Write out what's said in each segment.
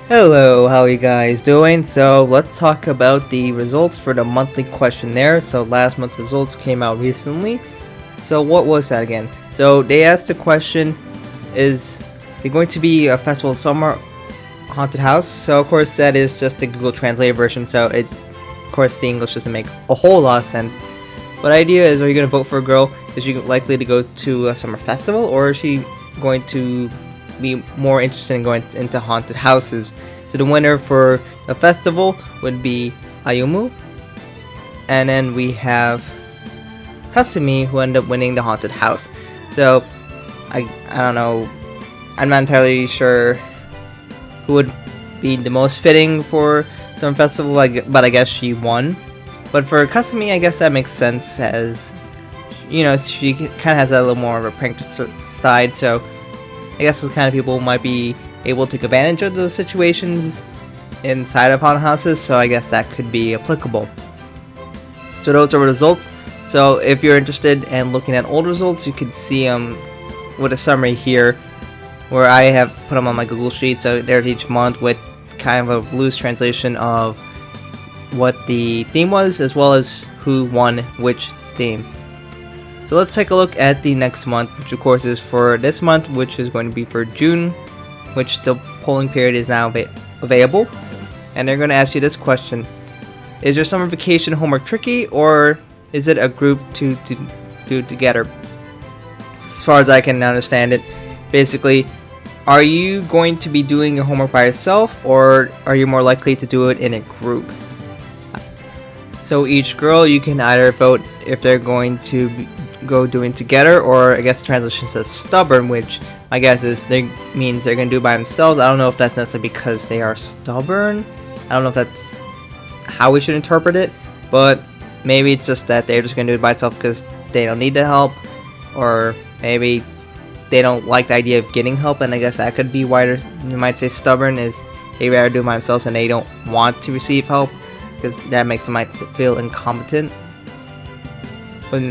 Hello, how are you guys doing? So let's talk about the results for the monthly questionnaire. So last month's results came out recently. So what was that again? So they asked the question, is it going to be a festival summer haunted house? So of course that is just the Google Translate version, so of course the English doesn't make a whole lot of sense. But the idea is, are you going to vote for a girl? Is she likely to go to a summer festival, or is she going to be more interested in going into haunted houses? So the winner for the festival would be Ayumu, and then we have Kasumi, who ended up winning the haunted house. So I don't know, I'm not entirely sure who would be the most fitting for summer festival, but I guess she won. But for Kasumi, I guess that makes sense, as she kind of has a little more of a prank side, so I guess those kind of people might be able to take advantage of those situations inside of haunted houses, so I guess that could be applicable. So those are the results. So if you're interested in looking at old results, you can see them with a summary here, where I have put them on my Google Sheet. So there's each month with kind of a loose translation of what the theme was, as well as who won which theme. So let's take a look at the next month, which of course is for this month, which is going to be for June, which the polling period is now available. And they're going to ask you this question: is your summer vacation homework tricky, or is it a group to do together? As far as I can understand it, basically, are you going to be doing your homework by yourself, or are you more likely to do it in a group? So each girl, you can either vote if they're going to go doing together, or I guess the translation says stubborn, which my guess is means they're going to do it by themselves. I don't know if that's necessarily because they are stubborn. I don't know if that's how we should interpret it, but maybe it's just that they're just going to do it by themselves because they don't need the help, or maybe they don't like the idea of getting help, and I guess that could be why you might say stubborn, is they rather do it by themselves and they don't want to receive help, because that makes them might feel incompetent. But,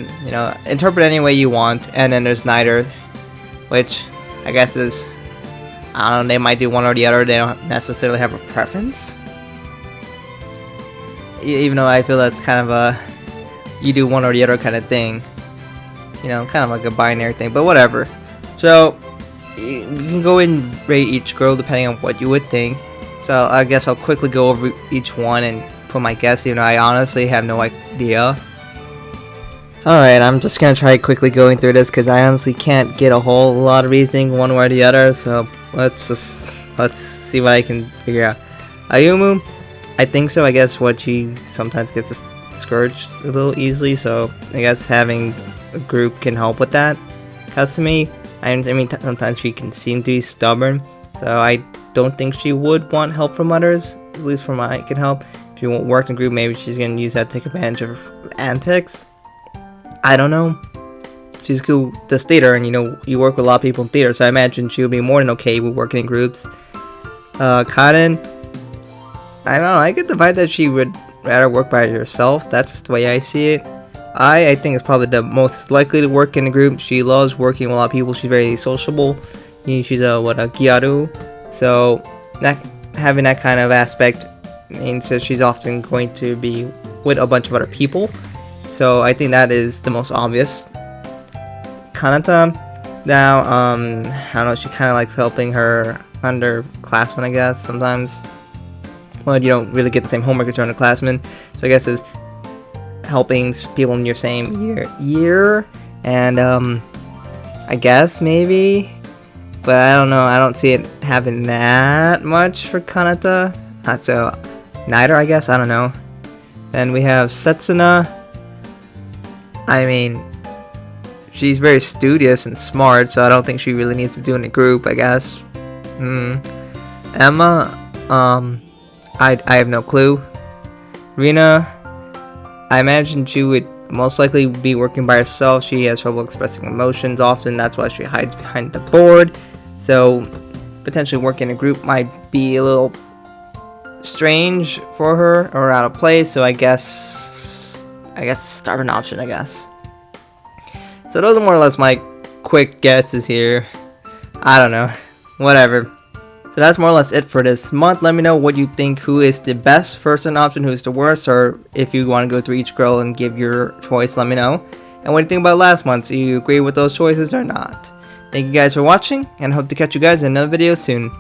interpret any way you want. And then there's neither, which I guess is, I don't know, they might do one or the other. They don't necessarily have a preference. Even though I feel that's kind of a, you do one or the other kind of thing. Kind of like a binary thing, but whatever. So, you can go and rate each girl depending on what you would think. So I guess I'll quickly go over each one and put my guess, even though I honestly have no idea. Alright, I'm just gonna try quickly going through this because I honestly can't get a whole lot of reasoning one way or the other, so let's see what I can figure out. Ayumu, I think so. I guess she sometimes gets discouraged a little easily, so I guess having a group can help with that. Kasumi, I mean sometimes she can seem to be stubborn, so I don't think she would want help from others, at least from what I can help. If you won't work in a group, maybe she's gonna use that to take advantage of her antics. I don't know. She's cool to theater, and you work with a lot of people in theater, so I imagine she would be more than okay with working in groups. Karen, I don't know, I get the vibe that she would rather work by herself. That's just the way I see it. I think it's probably the most likely to work in a group. She loves working with a lot of people. She's very sociable. She's a gyaru, so having that kind of aspect means that she's often going to be with a bunch of other people. So I think that is the most obvious. Kanata, now, I don't know, she kind of likes helping her underclassmen, I guess, sometimes. Well, you don't really get the same homework as your underclassmen, so I guess is helping people in your same year, and, I guess, maybe, but I don't know, I don't see it having that much for Kanata, so, neither, I guess, I don't know. Then we have Setsuna. I mean, she's very studious and smart, so I don't think she really needs to do it in a group, I guess. Emma, I have no clue. Rina, I imagine she would most likely be working by herself. She has trouble expressing emotions often, that's why she hides behind the board. So, potentially working in a group might be a little strange for her, or out of place, so I guess a stubborn option, I guess. So those are more or less my quick guesses here. I don't know. Whatever. So that's more or less it for this month. Let me know what you think, who is the best first option, who's the worst, or if you want to go through each girl and give your choice, let me know. And what do you think about last month? Do you agree with those choices or not? Thank you guys for watching, and hope to catch you guys in another video soon.